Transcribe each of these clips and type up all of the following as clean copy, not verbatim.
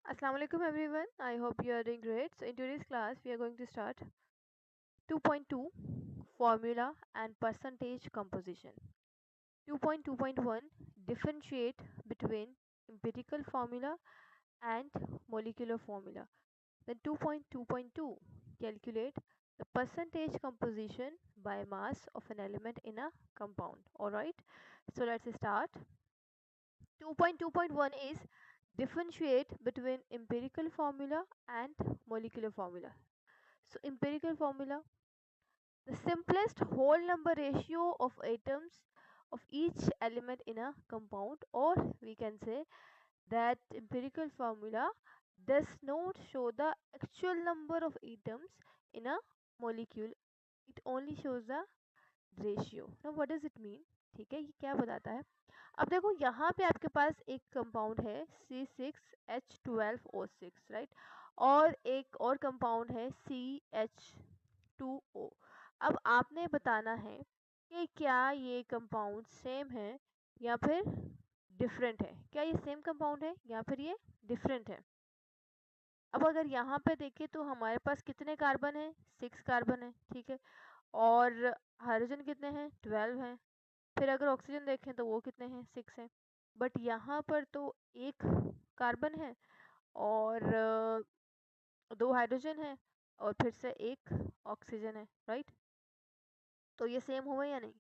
Assalamu alaikum everyone. I hope you are doing great. So in today's class we are going to start 2.2 formula and percentage composition. 2.2.1 differentiate between empirical formula and molecular formula. Then 2.2.2 calculate the percentage composition by mass of an element in a compound. Alright, so let's start. 2.2.1 is differentiate between empirical formula and molecular formula. So empirical formula, the simplest whole number ratio of atoms of each element in a compound, or we can say that empirical formula does not show the actual number of atoms in a molecule, it only shows the ratio. Now what does it mean? ठीक है, ये क्या बताता है? अब देखो यहाँ पे आपके पास एक कंपाउंड है C6H12O6, राइट, और एक और कंपाउंड है CH2O। अब आपने बताना है कि क्या ये कंपाउंड सेम है या फिर डिफरेंट है, क्या ये सेम कंपाउंड है या फिर ये डिफरेंट है। अब अगर यहाँ पे देखें तो हमारे पास कितने कार्बन है, 6 कार्बन है, ठीक है, और हाइड्रोजन कितने हैं, 12 हैं। फिर अगर ऑक्सीजन देखें तो वो कितने हैं, 6 हैं। बट यहाँ पर तो एक कार्बन है और दो हाइड्रोजन है और फिर से एक ऑक्सीजन है, राइट। तो ये सेम हुए या नहीं?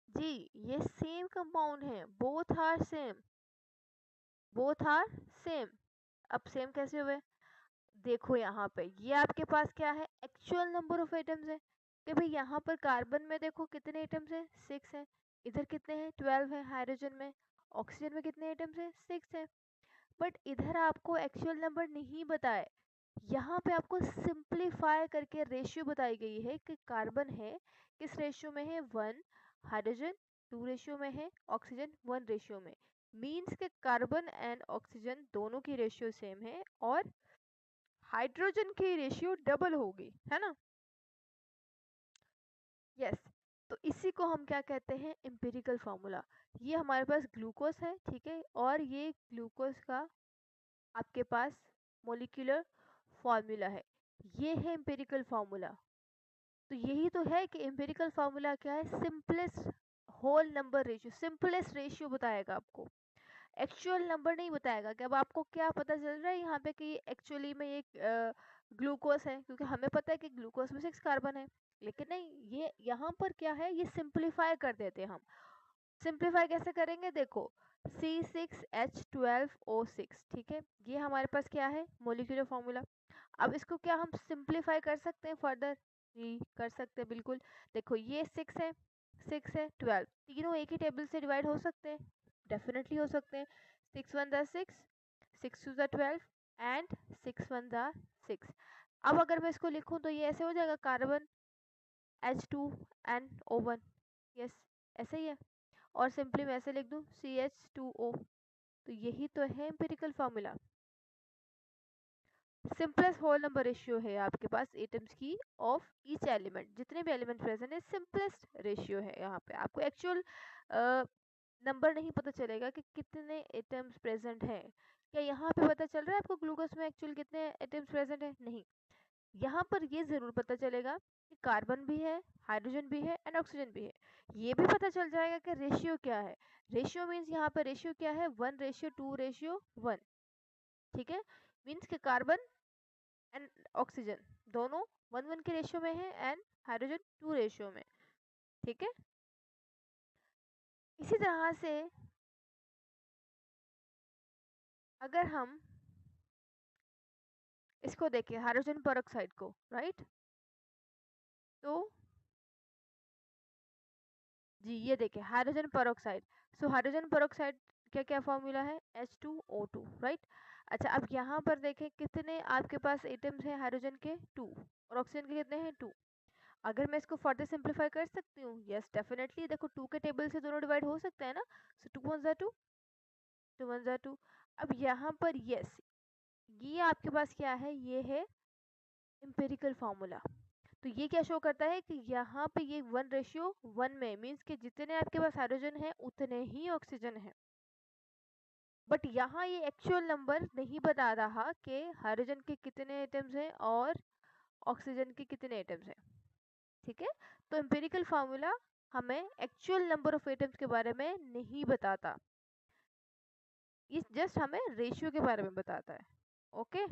जी, ये सेम कंपाउंड है, both are same, both are same. अब सेम कैसे हुए? देखो यहाँ पे ये आपके पास क्या है, एक्चुअल नंबर ऑफ एटम्स है कि भाई यहाँ पर कार्बन में देखो कितने एटम्स हैं, 6 हैं। इधर कितने हैं, 12 है। हाइड्रोजन में, ऑक्सीजन में कितने एटम्स हैं, 6 हैं। बट इधर आपको एक्चुअल नंबर नहीं बताए, यहाँ पे आपको सिंप्लीफाई करके रेशियो बताई गई है कि कार्बन है किस रेशियो में है, 1, हाइड्रोजन 2 रेशियो में है, ऑक्सीजन 1 रेशियो में। मीन्स के कार्बन एंड ऑक्सीजन दोनों की रेशियो सेम है और हाइड्रोजन की रेशियो डबल होगी, है ना। यस, तो इसी को हम क्या कहते हैं, एम्पिरिकल फार्मूला। ये हमारे पास ग्लूकोज है, ठीक है, और ये ग्लूकोज का आपके पास मोलिकुलर फार्मूला है, ये है एम्पिरिकल फार्मूला। तो यही तो है कि एम्पिरिकल फार्मूला क्या है, simplest whole number ratio, simplest ratio बताएगा आपको, एक्चुअल नंबर नहीं बताएगा। कि अब आपको क्या पता चल रहा है यहाँ पे कि एक्चुअली में ये ग्लूकोज है, क्योंकि हमें पता है कि ग्लूकोज में 6 कार्बन है, लेकिन नहीं, ये यहाँ पर क्या है, ये सिंप्लीफाई कर देते हैं हम। सिंप्लीफाई कैसे करेंगे, देखो C6H12O6, ठीक है, ये हमारे पास क्या है, मोलिकुलर फॉर्मूला। अब इसको क्या हम सिंप्लीफाई कर सकते हैं फर्दर? जी कर सकते हैं, बिल्कुल। देखो ये 6 है, 6 है, 12, तीनों एक ही टेबल से डिवाइड हो सकते हैं, डेफिनेटली हो सकते हैं। 6 1 द 6, 6 2 द 12 एंड 6 1 द 6। अब अगर मैं इसको लिखूं तो ये ऐसे हो जाएगा, कार्बन H2NO1, यस, ऐसे ही है। और सिंपली मैं ऐसे लिख दूं CH2O। तो यही तो है empirical formula, simplest whole number ratio है आपके पास एटम्स की ऑफ ईच एलिमेंट, जितने भी एलिमेंट प्रेजेंट है सिंपलेस्ट रेशियो है। यहाँ पे आपको एक्चुअल नंबर नहीं पता चलेगा कि कितने एटम्स प्रेजेंट हैं। क्या यहाँ पे पता चल रहा है आपको ग्लूकोज में एक्चुअल कितने एटम्स प्रेजेंट है? नहीं। यहाँ पर ये जरूर पता चलेगा कि कार्बन भी है, हाइड्रोजन भी है एंड ऑक्सीजन भी है। ये भी पता चल जाएगा कि रेशियो क्या है। रेशियो मीन्स यहाँ पर रेशियो क्या है, 1:2:1, ठीक है। मीन्स के कार्बन एंड ऑक्सीजन दोनों 1:1 के रेशियो में है एंड हाइड्रोजन 2 रेशियो में, ठीक है। इसी तरह से अगर हम इसको देखें हाइड्रोजन पेरोक्साइड को, राइट, तो जी ये देखें hydrogen peroxide. So hydrogen peroxide क्या क्या फॉर्मूला है, H2O2, राइट। अच्छा, अब यहाँ पर देखें कितने आपके पास एटम्स हैं हाइड्रोजन के, 2, और ऑक्सीजन के कितने हैं, 2। अगर मैं इसको फर्दर सिंप्लीफाई कर सकती हूँ, यस डेफिनेटली, देखो 2 के टेबल से दोनों डिवाइड हो सकते हैं ना। सो 2 1 2, 2 1 2। अब यहाँ पर यस, ये आपके पास क्या है, ये है एम्पिरिकल फार्मूला। तो ये क्या शो करता है कि यहाँ पे ये 1:1 में, मीन्स कि जितने आपके पास हाइड्रोजन है उतने ही ऑक्सीजन है। बट यहाँ ये एक्चुअल नंबर नहीं बता रहा कि हाइड्रोजन के कितने एटम्स हैं और ऑक्सीजन के कितने एटम्स हैं, ठीक है। तो एम्पिरिकल फार्मूला हमें एक्चुअल नंबर ऑफ एटम्स के बारे में नहीं बताता, ये जस्ट हमें रेशियो के बारे में बताता है, ओके।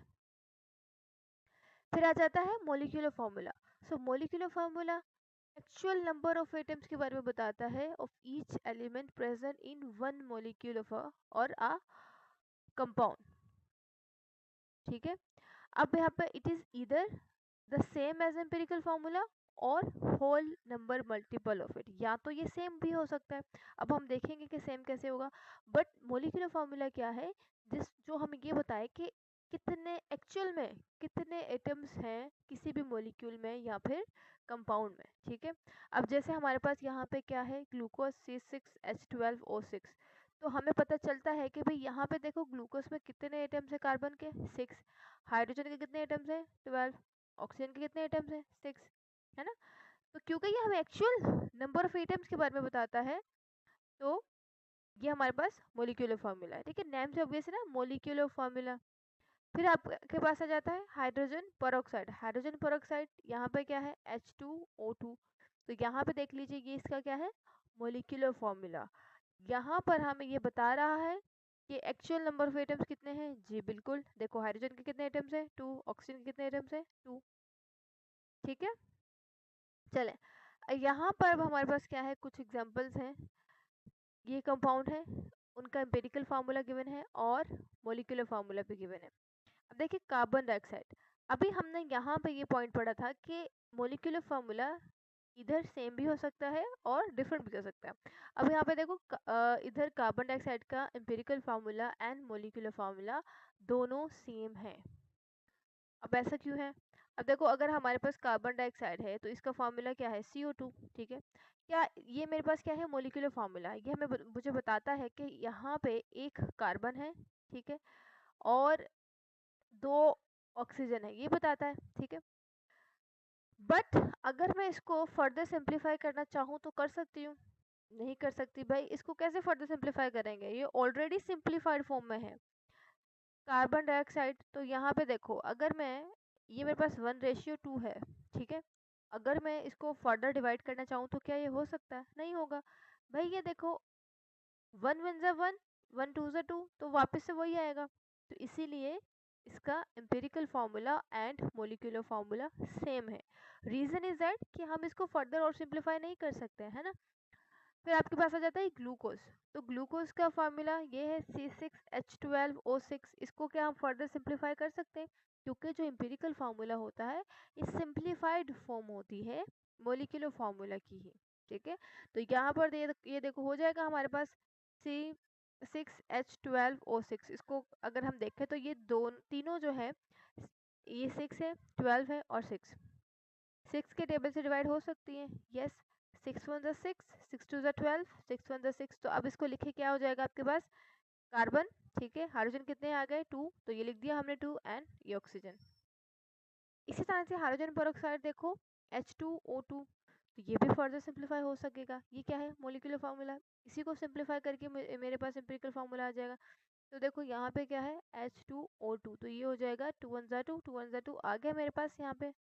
फिर आ जाता है molecular formula. So molecular formula actual number of atoms के बारे में बताता है of each element present in one molecule of or a compound, ठीक है। अब यहाँ पे it is either the same as empirical formula or whole number multiple of it, या तो ये सेम भी हो सकता है। अब हम देखेंगे कि सेम कैसे होगा, बट मोलिकुलर फार्मूला क्या है, जिस जो हमें ये बताए कि कितने एक्चुअल में कितने एटम्स हैं किसी भी मोलिक्यूल में या फिर कंपाउंड में, ठीक है। अब जैसे हमारे पास यहाँ पे क्या है, ग्लूकोज C6H12O6, तो हमें पता चलता है कि भाई यहाँ पे देखो ग्लूकोज में कितने एटम्स है कार्बन के 6, हाइड्रोजन के कितने एटम्स है 12, ऑक्सीजन के कितने एटम्स है 6, है ना। तो क्योंकि ये हमें एक्चुअल नंबर ऑफ एटम्स के बारे में बताता है, तो ये हमारे पास मोलिकुलर फार्मूला है, ठीक है। नेम से ऑब्वियस है ना, मोलिकुलर फार्मूला। फिर आपके पास आ जाता है हाइड्रोजन पेरोक्साइड। हाइड्रोजन पेरोक्साइड यहाँ पे क्या है H2O2, तो यहाँ पे देख लीजिए ये इसका क्या है मोलिकुलर फार्मूला। यहाँ पर हमें ये बता रहा है कि एक्चुअल नंबर ऑफ एटम्स कितने हैं, जी बिल्कुल, देखो हाइड्रोजन के कितने एटम्स हैं 2, ऑक्सीजन के कितने एटम्स हैं 2, ठीक है। चले यहाँ पर अब हमारे पास क्या है, कुछ एग्जांपल्स हैं। ये कंपाउंड है, उनका एम्पिरिकल फार्मूला गिवन है और मोलिकुलर फार्मूला भी गिवन है। अब देखिए कार्बन डाइऑक्साइड, अभी हमने यहाँ पे ये पॉइंट पढ़ा था कि मोलिकुलर फार्मूला इधर सेम भी हो सकता है और डिफरेंट भी हो सकता है। अब यहाँ पे देखो इधर कार्बन डाइऑक्साइड का empirical formula and molecular formula दोनों सेम है। अब ऐसा क्यों है, अब देखो अगर हमारे पास कार्बन डाइऑक्साइड है तो इसका फार्मूला क्या है CO2, ठीक है। क्या ये मेरे पास क्या है मोलिकुलर फार्मूला, ये हमें मुझे बताता है कि यहाँ पे एक कार्बन है, ठीक है, और 2 ऑक्सीजन है, ये बताता है, ठीक है। बट अगर मैं इसको फर्दर सिंप्लीफाई करना चाहूँ तो कर सकती हूँ, नहीं कर सकती भाई। इसको कैसे फर्दर सिंप्लीफाई करेंगे, ये ऑलरेडी सिंप्लीफाइड फॉर्म में है कार्बन डाइऑक्साइड। तो यहाँ पे देखो अगर मैं, ये मेरे पास 1:2 है, ठीक है। अगर मैं इसको फर्दर डिवाइड करना चाहूँ तो क्या ये हो सकता है, नहीं होगा भाई। ये देखो 1 1 1, 1 2 तो वापस से वही आएगा। तो इसीलिए इसका empirical formula and molecular formula same है। रीजन इज दैट कि हम इसको फर्दर और सिंप्लीफाई नहीं कर सकते, है ना। फिर आपके पास आ जाता है ग्लूकोज। तो ग्लूकोज का फार्मूला ये है C6H12O6, इसको क्या हम फर्दर सिंप्लीफाई कर सकते हैं, क्योंकि जो एम्पिरिकल फार्मूला होता है ये सिंप्लीफाइड फॉर्म होती है मोलिकुलर फार्मूला की ही, ठीक है। तो यहाँ पर ये देखो हो जाएगा हमारे पास C6H12O6, इसको अगर हम देखें तो ये तीनों जो है, ये 6 है 12 है और 6 के टेबल से डिवाइड हो सकती है, यस। 6 1 6, 6 2 12, 6 1 6। तो अब इसको लिखे क्या हो जाएगा आपके पास कार्बन, ठीक है, हाइड्रोजन कितने आ गए 2, तो ये लिख दिया हमने 2 एंड ये ऑक्सीजन। इसी तरह से हाइड्रोजन पेरोक्साइड देखो H2O2, तो ये भी फर्दर सिंप्लीफाई हो सकेगा। ये क्या है मोलिकुलर फार्मूला, इसी को सिंप्लीफाई करके मेरे पास एम्पिरिकल फार्मूला आ जाएगा। तो देखो यहाँ पे क्या है H2O2, तो ये हो जाएगा 2 1 2, 2 1 2 आ गया मेरे पास यहाँ पे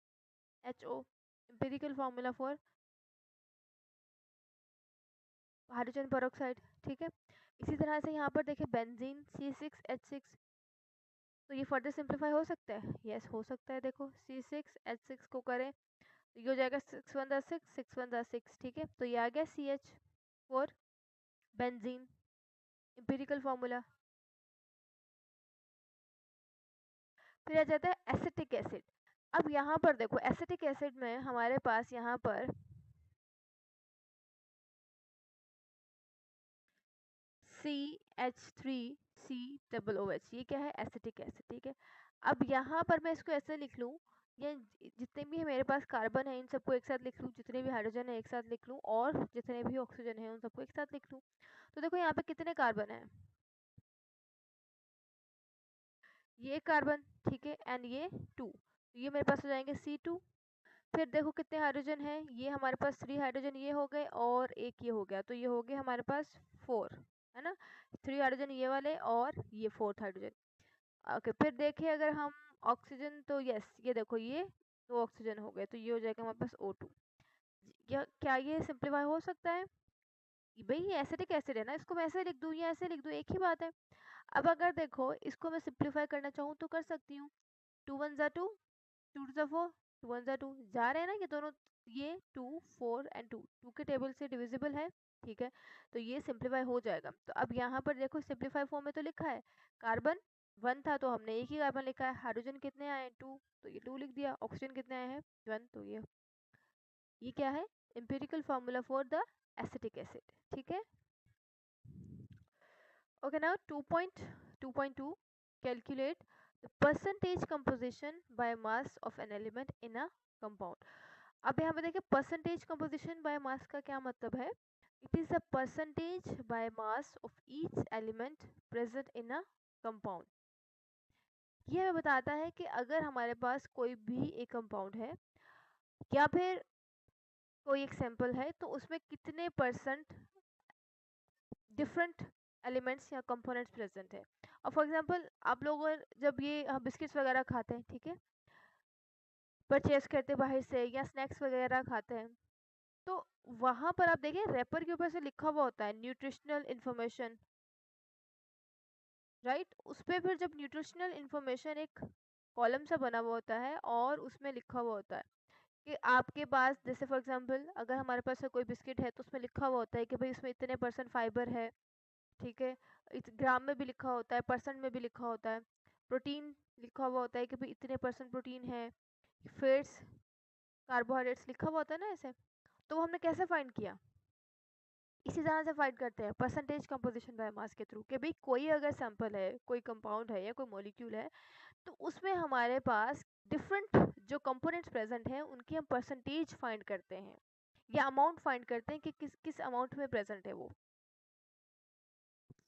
HO, empirical formula for hydrogen peroxide, ठीक है। इसी तरह से यहाँ पर देखिए बेंजीन C6H6, तो ये फर्दर सिंप्लीफाई हो सकता है, यस हो सकता है। देखो C6H6 को करें तो ये हो जाएगा 6 1 6, 6 1 6, ठीक है। तो ये आ गया CH4 बेंजीन, एम्पिरिकल फार्मूला। फिर आ जाता है एसिटिक एसिड। अब यहाँ पर देखो एसिटिक एसिड में हमारे पास यहाँ पर CH3COOH, ये क्या है एसिटिक एसिड, ठीक है। अब यहाँ पर मैं इसको ऐसे लिख लूँ, ये जितने भी मेरे पास कार्बन है इन सबको एक साथ लिख लूँ, जितने भी हाइड्रोजन है एक साथ लिख लूँ, और जितने भी ऑक्सीजन है उन सबको एक साथ लिख लूँ। तो देखो यहाँ पे कितने कार्बन है, ये कार्बन, ठीक है, एंड ये 2, ये मेरे पास हो जाएंगे C2। फिर देखो कितने हाइड्रोजन है, ये हमारे पास 3 हाइड्रोजन ये हो गए और एक ये हो गया, तो ये हो गए हमारे पास 4, है ना, 3 हाइड्रोजन ये वाले और ये 4th हाइड्रोजन। ओके, फिर देखिए अगर हम ऑक्सीजन, तो यस ये देखो ये 2 ऑक्सीजन हो गए, तो ये हो जाएगा हमारे पास O2। क्या ये सिंप्लीफाई हो सकता है? भाई ये एसिटिक एसिड है ना, इसको मैं ऐसे लिख दूँ या ऐसे लिख दूँ, एक ही बात है। अब अगर देखो इसको मैं सिंप्लीफाई करना चाहूँ तो कर सकती हूँ। 2 1 जा 2, 2 2 जा 4, 2 1 जा 2, जा रहे हैं ना ये दोनों, ये 2 4 एंड 2 2 के टेबल से डिविजिबल है, ठीक है, तो ये सिंप्लीफाई हो जाएगा। तो अब यहाँ पर देखो सिंप्लीफाई फॉर्म में तो लिखा है कार्बन 1 था तो हमने एक ही कार्बन लिखा है, हाइड्रोजन कितने आए 2 तो ये 2 लिख दिया, ऑक्सीजन कितने आए हैं 1 तो ये क्या है empirical formula for the acetic acid, ठीक है। Okay, now 2.2 calculate the percentage composition by mass of an element in a compound. अब यहाँ पे देखिए percentage composition by mass का क्या मतलब है? It is the percentage by mass of each element present in a compound. ये हमें बताता है कि अगर हमारे पास कोई भी एक कंपाउंड है या फिर कोई एक सैंपल है तो उसमें कितने परसेंट डिफरेंट एलिमेंट्स या कंपोनेंट्स प्रेजेंट है। और फॉर एग्जांपल आप लोग जब ये बिस्किट्स वगैरह खाते हैं, ठीक है, परचेज करते हैं बाहर से या स्नैक्स वगैरह खाते हैं, तो वहां पर आप देखिए रैपर के ऊपर से लिखा हुआ होता है न्यूट्रिशनल इंफॉर्मेशन, राइट। उस पर फिर जब न्यूट्रिशनल इंफॉर्मेशन एक कॉलम सा बना हुआ होता है और उसमें लिखा हुआ होता है कि आपके पास, जैसे फॉर एग्जांपल अगर हमारे पास कोई बिस्किट है तो उसमें लिखा हुआ होता है कि भाई इसमें इतने परसेंट फाइबर है, ठीक है, इस ग्राम में भी लिखा होता है, परसेंट में भी लिखा होता है, प्रोटीन लिखा हुआ होता है कि भाई इतने परसेंट प्रोटीन है, फैट्स कार्बोहाइड्रेट्स लिखा हुआ होता है ना ऐसे। तो वो हमने कैसे फाइंड किया? इसी तरह से फाइंड करते हैं परसेंटेज कंपोजिशन बाय मास के थ्रू, कि भाई कोई अगर सैंपल है, कोई कंपाउंड है या कोई मॉलिक्यूल है तो उसमें हमारे पास डिफरेंट जो कंपोनेंट्स प्रेजेंट हैं उनकी हम परसेंटेज फाइंड करते हैं या अमाउंट फाइंड करते हैं कि किस किस अमाउंट में प्रेजेंट है वो।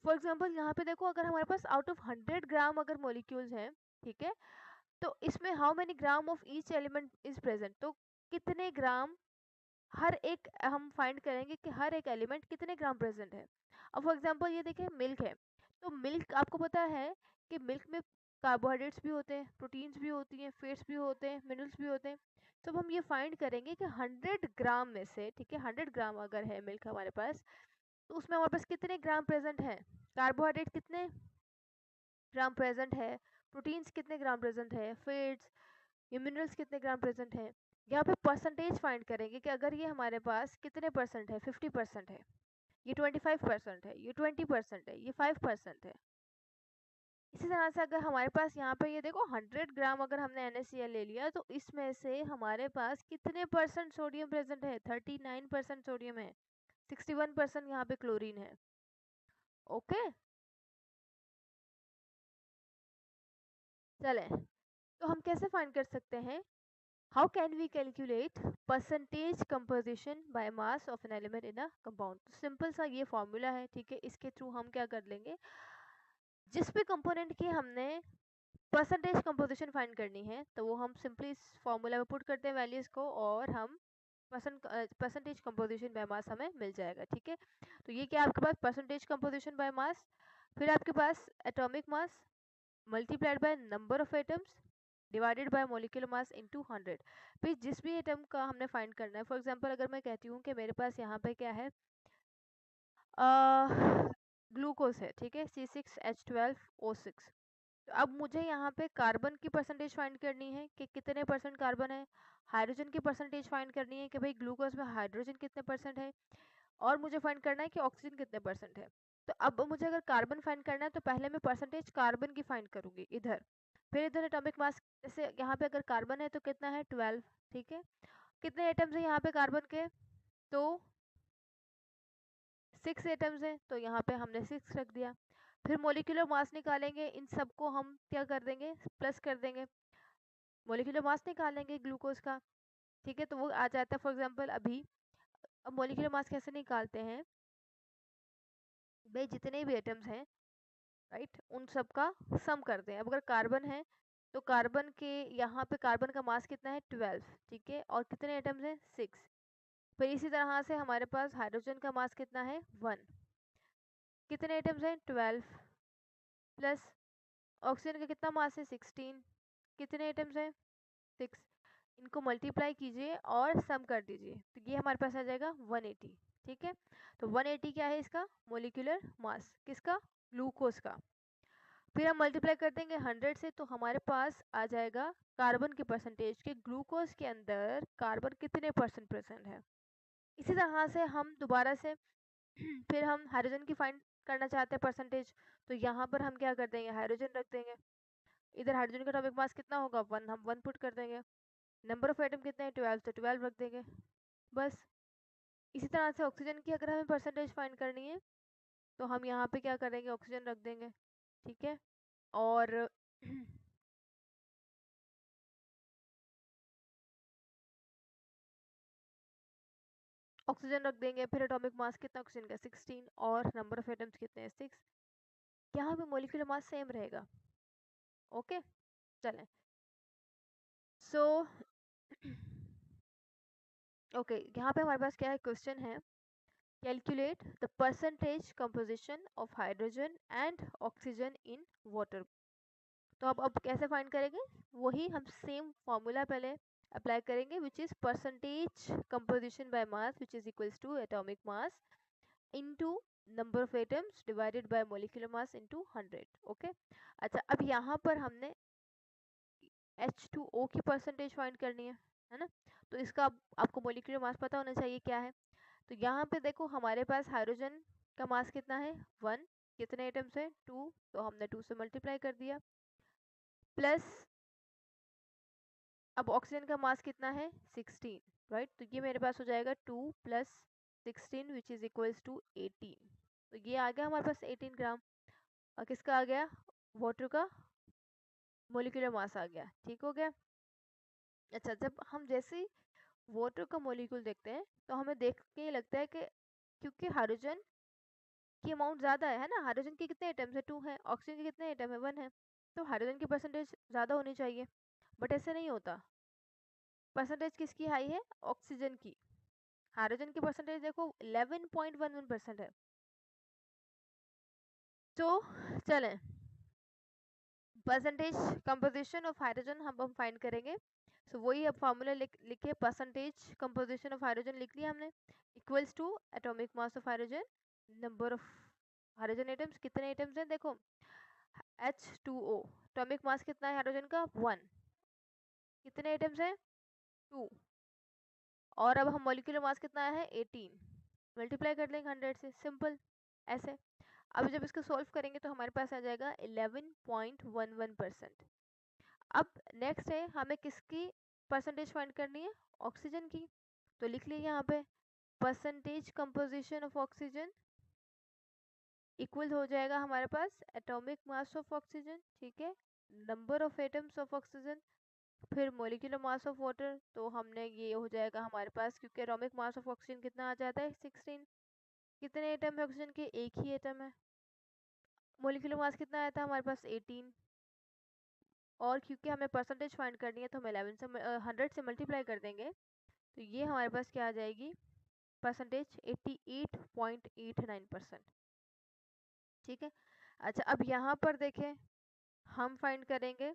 फॉर एग्जाम्पल यहाँ पे देखो अगर हमारे पास आउट ऑफ 100 ग्राम अगर मॉलिक्यूल्स हैं, ठीक है, तो इसमें how many gram of each element is present, तो कितने ग्राम हर एक हम फाइंड करेंगे कि हर एक एलिमेंट कितने ग्राम प्रेजेंट है। अब फॉर एग्जांपल ये देखिए मिल्क है, तो मिल्क आपको पता है कि मिल्क में कार्बोहाइड्रेट्स भी होते हैं, प्रोटीन्स भी होती हैं, फैट्स भी होते हैं, मिनरल्स भी होते हैं। तो अब हम ये फाइंड करेंगे कि 100 ग्राम में से, ठीक है, 100 ग्राम अगर है मिल्क हमारे पास तो उसमें हमारे पास कितने ग्राम प्रेजेंट है, कार्बोहाइड्रेट कितने ग्राम प्रेजेंट है, प्रोटीन्स कितने ग्राम प्रेजेंट है, फैट्स ये मिनरल्स कितने ग्राम प्रेजेंट है। यहाँ पे परसेंटेज फाइंड करेंगे कि अगर ये हमारे पास कितने परसेंट है, 50% है, ये 25% है, ये 20% है, ये 5% है। इसी तरह से अगर हमारे पास यहाँ पे ये देखो 100 ग्राम अगर हमने NaCl ले लिया तो इसमें से हमारे पास कितने परसेंट सोडियम प्रेजेंट है, 39% सोडियम है, 61% यहाँ पे क्लोरीन है। ओके, चले, तो हम कैसे फाइंड कर सकते हैं? How can we calculate percentage composition by mass of an element in a compound? Simple सा ये फॉर्मूला है, ठीक है, इसके थ्रू हम क्या कर लेंगे, जिस भी कंपोनेंट की हमने परसेंटेज कंपोजिशन फाइंड करनी है तो वो हम सिंपली इस फॉर्मूला में पुट करते हैं वैल्यूज को और हम परसेंटेज कंपोजिशन बाय मास हमें मिल जाएगा, ठीक है। तो ये क्या आपके पास परसेंटेज कंपोजिशन बाय मास, फिर आपके पास atomic mass multiplied by number of atoms divided by molecular mass into 100। फिर जिस भी एटम का हमने फाइंड करना है, फॉर एग्जांपल अगर मैं कहती हूँ कि मेरे पास यहाँ पे क्या है, ग्लूकोज है, ठीक है, C6H12O6। तो अब मुझे यहाँ पे कार्बन की परसेंटेज फाइंड करनी है कि कितने परसेंट कार्बन है, हाइड्रोजन की परसेंटेज फाइंड करनी है कि भाई ग्लूकोज में हाइड्रोजन कितने परसेंट है, और मुझे फाइंड करना है कि ऑक्सीजन कितने परसेंट है। तो अब मुझे अगर कार्बन फाइंड करना है तो पहले मैं परसेंटेज कार्बन की फाइंड करूंगी इधर, फिर इधर एटॉमिक मास, जैसे यहाँ पे अगर कार्बन है तो कितना है 12, ठीक है, कितने एटम्स है यहाँ पे कार्बन के, तो 6 एटम्स है तो यहाँ पे हमने 6 रख दिया। फिर मोलिकुलर मास निकालेंगे, इन सबको हम क्या कर देंगे, प्लस कर देंगे, मोलिकुलर मास निकालेंगे ग्लूकोज का, ठीक है, तो वो आ जाता है फॉर एग्जांपल अभी। अब मोलिकुलर मास कैसे निकालते हैं भाई, जितने भी एटम्स हैं, राइट, उन सब का सम करते हैं। अब अगर कार्बन है तो कार्बन के यहाँ पे कार्बन का मास कितना है 12, ठीक है, और कितने एटम्स हैं 6। फिर इसी तरह से हमारे पास हाइड्रोजन का मास कितना है 1, कितने आइटम्स हैं 12 प्लस ऑक्सीजन का कितना मास है 16, कितने आइटम्स हैं 6, इनको मल्टीप्लाई कीजिए और सम कर दीजिए तो ये हमारे पास आ जाएगा 180। ठीक है, तो 180 क्या है इसका मोलिकुलर मास, किसका ग्लूकोज का। फिर हम मल्टीप्लाई कर देंगे 100 से तो हमारे पास आ जाएगा कार्बन के परसेंटेज के, ग्लूकोज के अंदर कार्बन कितने परसेंट प्रेजेंट है। इसी तरह से हम दोबारा से फिर हम हाइड्रोजन की फाइंड करना चाहते हैं परसेंटेज, तो यहाँ पर हम क्या कर देंगे हाइड्रोजन रख देंगे, इधर हाइड्रोजन का एटॉमिक मास कितना होगा 1, हम 1 पुट कर देंगे, नंबर ऑफ एटम कितने हैं 12 तो 12 रख देंगे बस। इसी तरह से ऑक्सीजन की अगर हमें परसेंटेज फाइंड करनी है तो हम यहाँ पे क्या करेंगे ऑक्सीजन रख देंगे। ठीक है, और ऑक्सीजन रख देंगे, फिर एटॉमिक मास कितना ऑक्सीजन का 16 और नंबर ऑफ एटम्स कितने हैं 6, यहाँ पे मॉलिक्यूलर मास सेम रहेगा। ओके चलें, सो ओके यहाँ पे हमारे पास क्या है क्वेश्चन है, calculate the percentage composition of hydrogen and oxygen in water. तो अब कैसे फाइंड करेंगे, वही हम सेम फॉर्मूला पहले अप्लाई करेंगे which is percentage composition by mass which is equals to atomic mass into number of atoms divided by molecular mass into 100। Okay अच्छा, अब यहाँ पर हमने H2O की परसेंटेज फाइंड करनी है ना, तो इसका आपको मॉलिक्यूलर मास पता होना चाहिए क्या है। तो यहाँ पे देखो हमारे पास हाइड्रोजन का मास कितना है 1, कितने आइटम्स है 2, तो हमने 2 से मल्टीप्लाई कर दिया, प्लस अब ऑक्सीजन का मास कितना है 16, राइट, तो ये मेरे पास हो जाएगा 2 plus 16 which is equals to 18, तो ये आ गया हमारे पास 18 ग्राम। और किसका आ गया वाटर का मोलिकुलर मास आ गया। ठीक हो गया। अच्छा, जब हम जैसे ही वाटर का मोलिक्यूल देखते हैं तो हमें देख के ये लगता है कि क्योंकि हाइड्रोजन की अमाउंट ज़्यादा है ना, हाइड्रोजन के कितने आइटम्स है 2 है, ऑक्सीजन के कितने आइटम है 1 है, तो हाइड्रोजन की परसेंटेज ज़्यादा होनी चाहिए, बट ऐसे नहीं होता। परसेंटेज किसकी हाई है ऑक्सीजन की, हाइड्रोजन की परसेंटेज देखो 11.11% है। तो चलें, परसेंटेज कंपोजिशन ऑफ हाइड्रोजन हम फाइंड करेंगे। सो वही अब फार्मूला लिखे, परसेंटेज कंपोजिशन ऑफ हाइड्रोजन लिख लिया हमने, equals to atomic mass of hydrogen, number of hydrogen atoms, कितने एटम्स हैं देखो H2O, एटॉमिक मास कितना है हाइड्रोजन का 1, कितने एटम्स हैं 2, और अब हम मॉलिक्यूलर मास कितना है 18, मल्टीप्लाई कर लेंगे 100 से, सिंपल ऐसे। अब जब इसको सॉल्व करेंगे तो हमारे पास आ जाएगा 11.11%। अब नेक्स्ट है हमें किसकी परसेंटेज फाइंड करनी है ऑक्सीजन की, तो लिख लीजिए यहाँ पे percentage composition of oxygen equal हो जाएगा हमारे पास एटॉमिक मास ऑफ ऑक्सीजन, ठीक है, number of atoms of oxygen, फिर मोलिकुलर मास ऑफ वाटर, तो हमने ये हो जाएगा हमारे पास, क्योंकि एटॉमिक मास ऑफ ऑक्सीजन कितना आ जाता है 16, कितने एटम है ऑक्सीजन के, एक ही एटम है, मोलिकुलर मास कितना आया था हमारे पास 18, और क्योंकि हमें परसेंटेज फाइंड करनी है तो हम 11 से 100 से मल्टीप्लाई कर देंगे, तो ये हमारे पास क्या आ जाएगी परसेंटेज 88.89%। ठीक है, अच्छा अब यहाँ पर देखें हम फाइंड करेंगे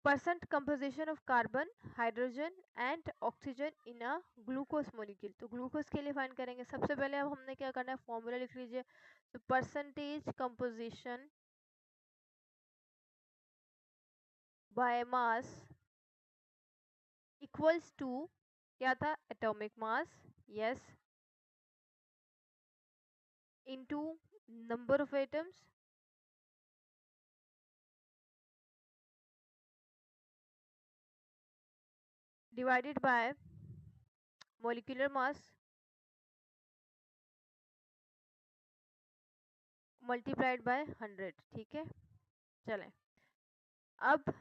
percent composition of carbon, hydrogen and oxygen in a glucose molecule. तो ग्लूकोज के लिए फाइंड करेंगे, सबसे पहले अब हमने क्या करना है फॉर्मूला लिख लीजिए, तो percentage composition by mass equals to क्या था atomic mass, yes, into number of atoms divided by molecular mass multiplied by 100। ठीक है, चलें अब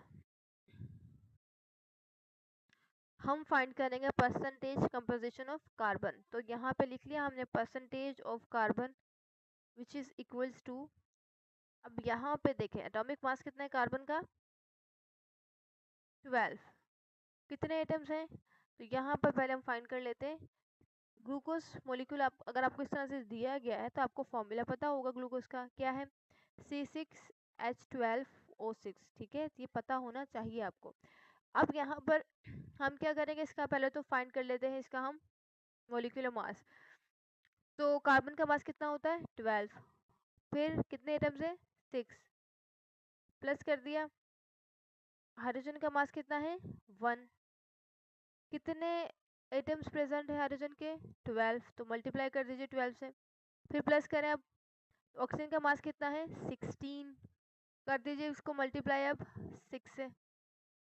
हम फाइंड करेंगे परसेंटेज कंपोजिशन ऑफ कार्बन, तो यहाँ पे लिख लिया हमने percentage of carbon which is equals to, अब यहाँ पे देखें एटॉमिक मास कितना है कार्बन का 12, कितने एटम्स हैं, तो यहाँ पर पहले हम फाइंड कर लेते हैं ग्लूकोज मोलिक्यूल आप अगर आपको इस तरह से दिया गया है तो आपको फॉर्मूला पता होगा ग्लूकोज का क्या है, C6H12O6, ठीक है, ये पता होना चाहिए आपको। अब यहाँ पर हम क्या करेंगे, इसका पहले तो फाइंड कर लेते हैं इसका हम मोलिकुलर मास। तो कार्बन का मास कितना होता है 12, फिर कितने एटम्स है 6, प्लस कर दिया। हाइड्रोजन का मास कितना है 1, कितने एटम्स प्रेजेंट है हाइड्रोजन के 12, तो मल्टीप्लाई कर दीजिए 12 से, फिर प्लस करें। अब ऑक्सीजन का मास कितना है 16, कर दीजिए इसको मल्टीप्लाई अब 6 से।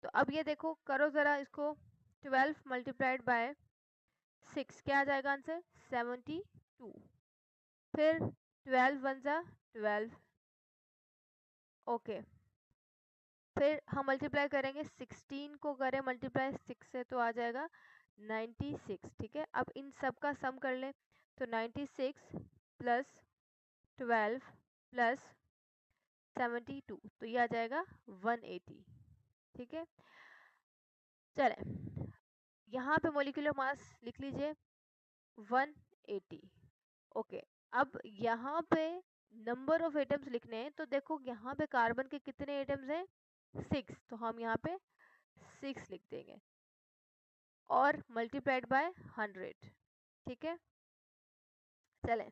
तो अब ये देखो करो ज़रा इसको, 12 मल्टीप्लाइड बाय 6 क्या आ जाएगा आंसर 72, फिर 12 वन जा 12, ओके, फिर हम मल्टीप्लाई करेंगे 16 को करें मल्टीप्लाई 6 से तो आ जाएगा 96, ठीक है। अब इन सब का सम कर लें तो 96 प्लस 12 प्लस 72, तो ये आ जाएगा 180, ठीक है। चले यहाँ पे मोलिकुलर मास लिख लीजिए 180, ओके। अब यहाँ पे नंबर ऑफ एटम्स लिखने हैं, तो देखो यहाँ पे कार्बन के कितने एटम्स हैं 6, तो हम यहाँ पे 6 लिख देंगे और मल्टीप्लाइड बाय 100, ठीक है। चलें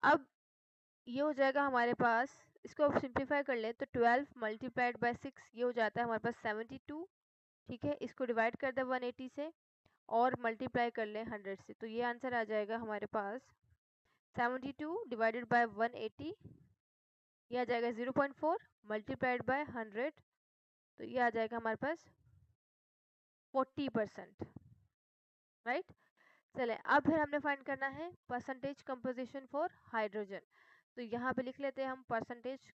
अब ये हो जाएगा हमारे पास, इसको अब सिंप्लीफाई कर ले तो 12 मल्टीप्लाइड बाय 6 ये हो जाता है हमारे पास 72, ठीक है। इसको डिवाइड कर दे 180 से और मल्टीप्लाई कर ले 100 से, तो ये आंसर आ जाएगा हमारे पास 72 डिवाइडेड बाय 180, ये आ जाएगा 0.4 मल्टीप्लाइड बाय 100, तो ये आ जाएगा हमारे पास 40%, राइट। चले अब फिर हमने फाइंड करना है परसेंटेज कंपोजिशन फॉर हाइड्रोजन, तो यहाँ पे लिख लेते हैं हम परसेंटेज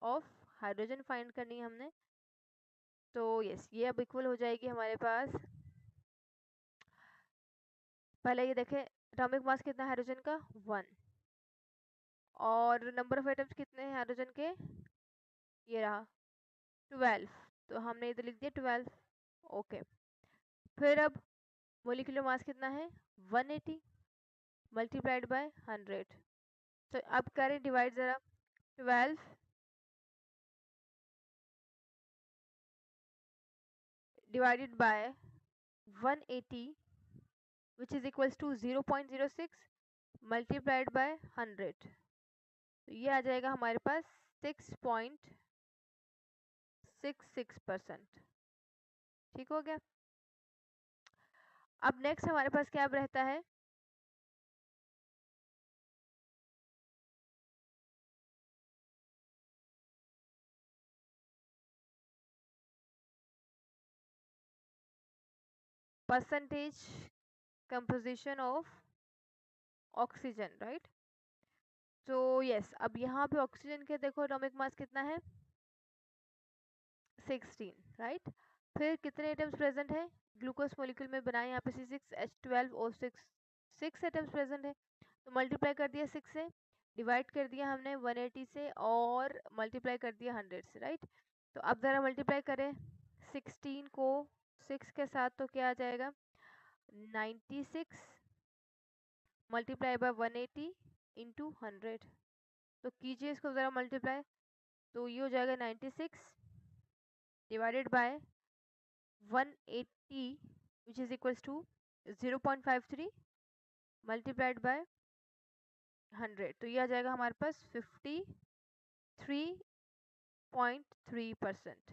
ऑफ हाइड्रोजन फाइंड करनी है हमने। तो यस ये अब इक्वल हो जाएगी हमारे पास, पहले ये देखें एटॉमिक मास कितना है हाइड्रोजन का 1, और नंबर ऑफ एटम्स कितने हैं हाइड्रोजन के, ये रहा 12, तो हमने इधर लिख दिया 12, ओके। फिर अब मोलिकुलर मास कितना है 180 मल्टीप्लाइड बाय 100, तो अब करें डिवाइड ज़रा, 12 divided by 180 which is equals to 0.06 multiplied by 100, तो ये आ जाएगा हमारे पास 6.66%, ठीक हो गया। अब नेक्स्ट हमारे पास क्या रहता है, percentage composition of oxygen, right. तो यस अब यहाँ पे ऑक्सीजन के देखो एटॉमिक मास कितना है 16, राइट। फिर कितने एटम्स प्रेजेंट है ग्लूकोज मॉलिक्यूल में बनाए यहाँ पे C6H12O6, 6 एटम्स प्रेजेंट है, तो मल्टीप्लाई कर दिया 6 से, डिवाइड कर दिया हमने 180 से और मल्टीप्लाई कर दिया 100 से, राइट। तो अब ज़रा मल्टीप्लाई करें 16 को 6 के साथ, तो क्या आ जाएगा 96 मल्टीप्लाई बाय 180 इंटू 100, तो कीजिए इसको ज़रा मल्टीप्लाई, तो ये हो जाएगा 96 divided by 180 which is equals to 0.53 multiplied by 100, तो ये आ जाएगा हमारे पास 53.3%,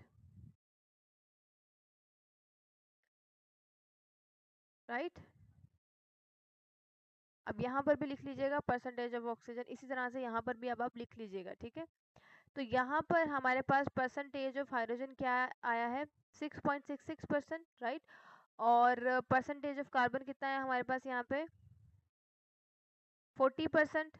राइट। अब यहाँ पर भी लिख लीजिएगा परसेंटेज ऑफ ऑक्सीजन, इसी तरह से यहाँ पर भी अब आप लिख लीजिएगा, ठीक है। तो यहाँ पर हमारे पास परसेंटेज ऑफ हाइड्रोजन क्या आया है 6.66%, राइट। और परसेंटेज ऑफ कार्बन कितना है हमारे पास यहाँ पे 40%,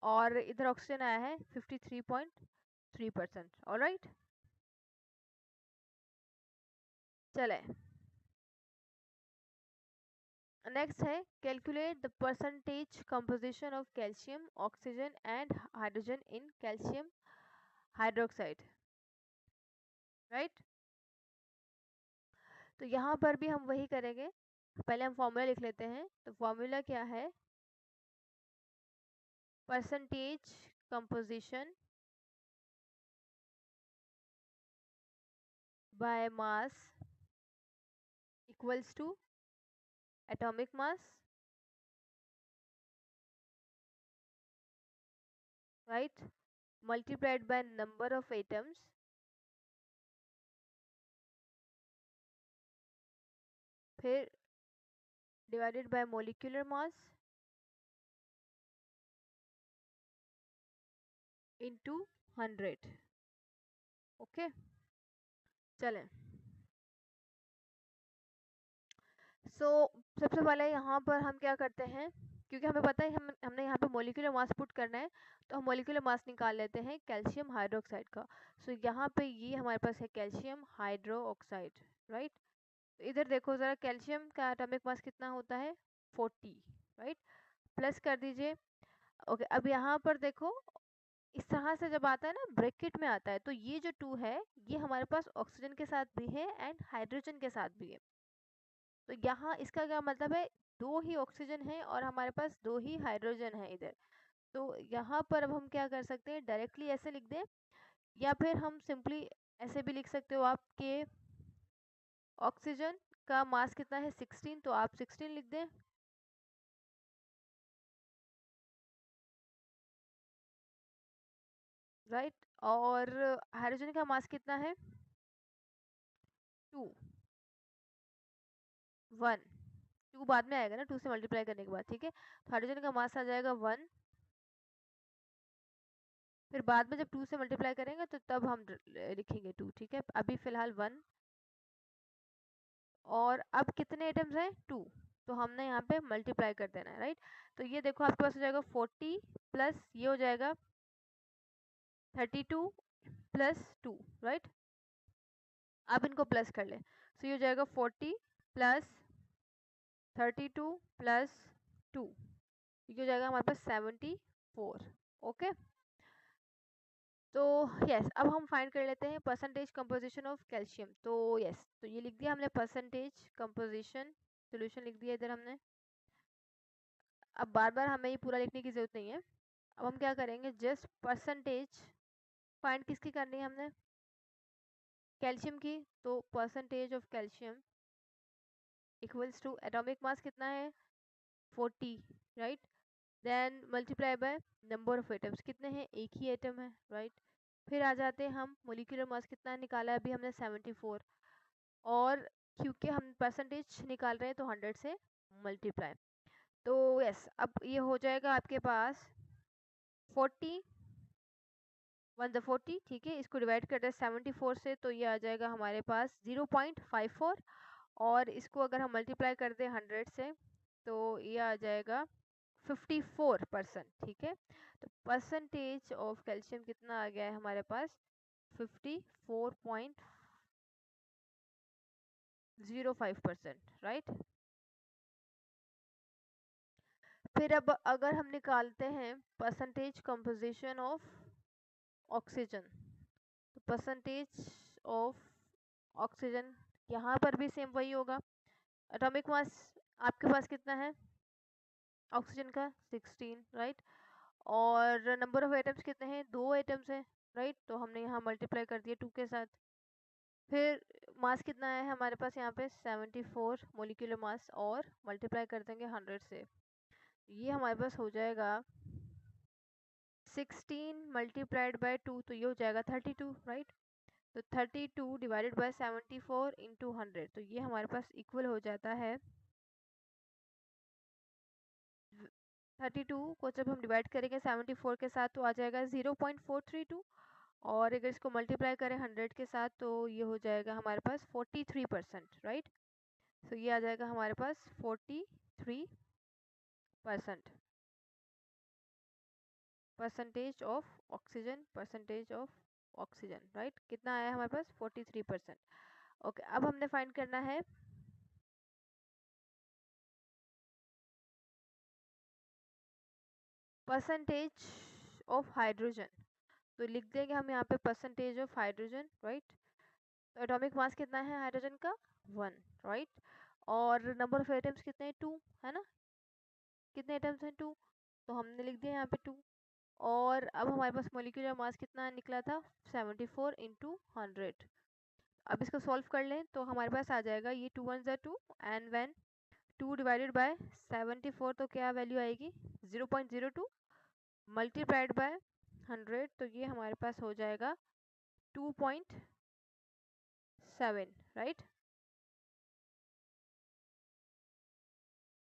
और इधर ऑक्सीजन आया है 53.3%, ऑलराइट। चले नेक्स्ट है calculate the percentage composition of calcium oxygen and hydrogen in calcium hydroxide, right. तो यहाँ पर भी हम वही करेंगे, पहले हम फॉर्मूला लिख लेते हैं। तो फॉर्मूला क्या है, percentage composition by mass equals to atomic mass, right, multiplied by number of atoms फिर divided by molecular mass into 100। Okay, चलें। सबसे पहले यहाँ पर हम क्या करते हैं, क्योंकि हमें पता है हमने यहाँ पे मोलिकुलर मास पुट करना है, तो हम मोलिकुलर मास निकाल लेते हैं कैल्शियम हाइड्रोक्साइड का। यहाँ पे ये हमारे पास है कैल्शियम हाइड्रोक्साइड, राइट। तो इधर देखो ज़रा, कैल्शियम का एटॉमिक मास कितना होता है 40, राइट। प्लस कर दीजिए। ओके, अब यहाँ पर देखो, इस तरह से जब आता है ना ब्रैकेट में आता है, तो ये जो 2 है ये हमारे पास ऑक्सीजन के साथ भी है एंड हाइड्रोजन के साथ भी है। तो यहाँ इसका क्या मतलब है, 2 ही ऑक्सीजन है और हमारे पास 2 ही हाइड्रोजन है इधर। तो यहाँ पर अब हम क्या कर सकते हैं, डायरेक्टली ऐसे लिख दें, या फिर हम सिंपली ऐसे भी लिख सकते हो आपके ऑक्सीजन का मास कितना है 16, तो आप 16 लिख दें, राइट। और हाइड्रोजन का मास कितना है 2, 1, 2 बाद में आएगा ना 2 से मल्टीप्लाई करने के बाद, ठीक है। तो हाइड्रोजन का मास आ जाएगा 1, फिर बाद में जब 2 से मल्टीप्लाई करेंगे तो तब हम लिखेंगे 2, ठीक है। अभी फिलहाल 1, और अब कितने एटम्स हैं 2, तो हमने यहाँ पे मल्टीप्लाई कर देना है, राइट। तो ये देखो आपके पास हो जाएगा 40 प्लस ये हो जाएगा 32 प्लस 2, राइट। अब इनको प्लस कर लें, सो ये हो जाएगा 40 प्लस 32 प्लस 2, ये हो जाएगा हमारे पास 74। ओके, तो यस, अब हम फाइंड कर लेते हैं परसेंटेज कंपोजिशन ऑफ कैल्शियम। तो यस, तो ये लिख दिया हमने परसेंटेज कंपोजिशन, सोल्यूशन लिख दिया इधर हमने। अब बार बार हमें ये पूरा लिखने की ज़रूरत नहीं है। अब हम क्या करेंगे, जस्ट परसेंटेज फाइंड किसकी करनी है हमने, कैल्शियम की। तो percentage of calcium equals to atomic mass कितना है 40, right. Then multiply by number of atoms, कितने हैं, एक ही एटम है, राइट। फिर आ जाते हैं हम मोलिकुलर मास कितना निकाला है अभी हमने 74, और क्योंकि हम परसेंटेज निकाल रहे हैं तो 100 से मल्टीप्लाई। तो यस, अब ये हो जाएगा आपके पास 40, 1 ज़ा 40, ठीक है। इसको डिवाइड कर दें 74 से, तो ये आ जाएगा हमारे पास 0.54, और इसको अगर हम मल्टीप्लाई कर दें 100 से तो ये आ जाएगा 54%, ठीक है। तो परसेंटेज ऑफ कैल्शियम कितना आ गया है हमारे पास 54.05%, राइट। फिर अब अगर हम निकालते हैं परसेंटेज कंपोजिशन ऑफ ऑक्सीजन, तो परसेंटेज ऑफ ऑक्सीजन यहाँ पर भी सेम वही होगा। एटॉमिक मास आपके पास कितना है ऑक्सीजन का 16, राइट। और नंबर ऑफ एटम्स कितने हैं, 2 एटम्स हैं, राइट। तो हमने यहाँ मल्टीप्लाई कर दिया 2 के साथ। फिर मास कितना है हमारे पास यहाँ पे 74 मोलिकुलर मास, और मल्टीप्लाई कर देंगे 100 से, ये हमारे पास हो जाएगा 16 मल्टीप्लाइड बाय 2, तो ये हो जाएगा 32, राइट। तो 32 डिवाइडेड बाय 74 इंटू 100, तो ये हमारे पास इक्वल हो जाता है 32 को जब हम डिवाइड करेंगे 74 के साथ तो आ जाएगा 0.432, और अगर इसको मल्टीप्लाई करें 100 के साथ तो ये हो जाएगा हमारे पास 43%, राइट। तो ये आ जाएगा हमारे पास 43% percentage of oxygen, percentage of oxygen, right. कितना आया हमारे पास 43%। ओके, अब हमने फाइंड करना है परसेंटेज ऑफ हाइड्रोजन। तो लिख देंगे हम यहाँ पे परसेंटेज ऑफ हाइड्रोजन, राइट। तो एटॉमिक मास कितना है हाइड्रोजन का 1, राइट। और नंबर ऑफ एटम्स कितने हैं, 2 है ना, कितने एटम्स हैं, 2, तो हमने लिख दिया यहाँ पे 2। और अब हमारे पास मोलिकुलर मास कितना निकला था, 74 इंटू 100। अब इसको सॉल्व कर लें तो हमारे पास आ जाएगा ये 2 1 2 एंड व्हेन 2 डिवाइडेड बाय 74 तो क्या वैल्यू आएगी, 0.02 मल्टीप्लाइड बाय 100 तो ये हमारे पास हो जाएगा 2.7, right,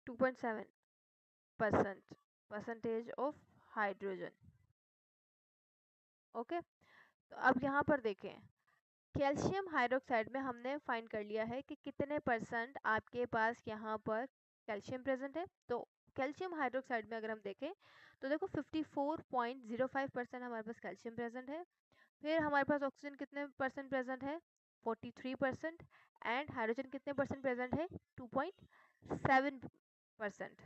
2.7% percentage of hydrogen. Okay, तो अब यहाँ पर देखें, कैल्शियम हाइड्रोक्साइड में हमने फाइंड कर लिया है कि कितने परसेंट आपके पास यहाँ पर कैल्शियम प्रेजेंट है। तो कैल्शियम हाइड्रोक्साइड में अगर हम देखें तो देखो 54.05% हमारे पास कैल्शियम प्रेजेंट है। फिर हमारे पास ऑक्सीजन कितने परसेंट प्रेजेंट है, 43%। एंड हाइड्रोजन कितने परसेंट प्रेजेंट है, 2.7%।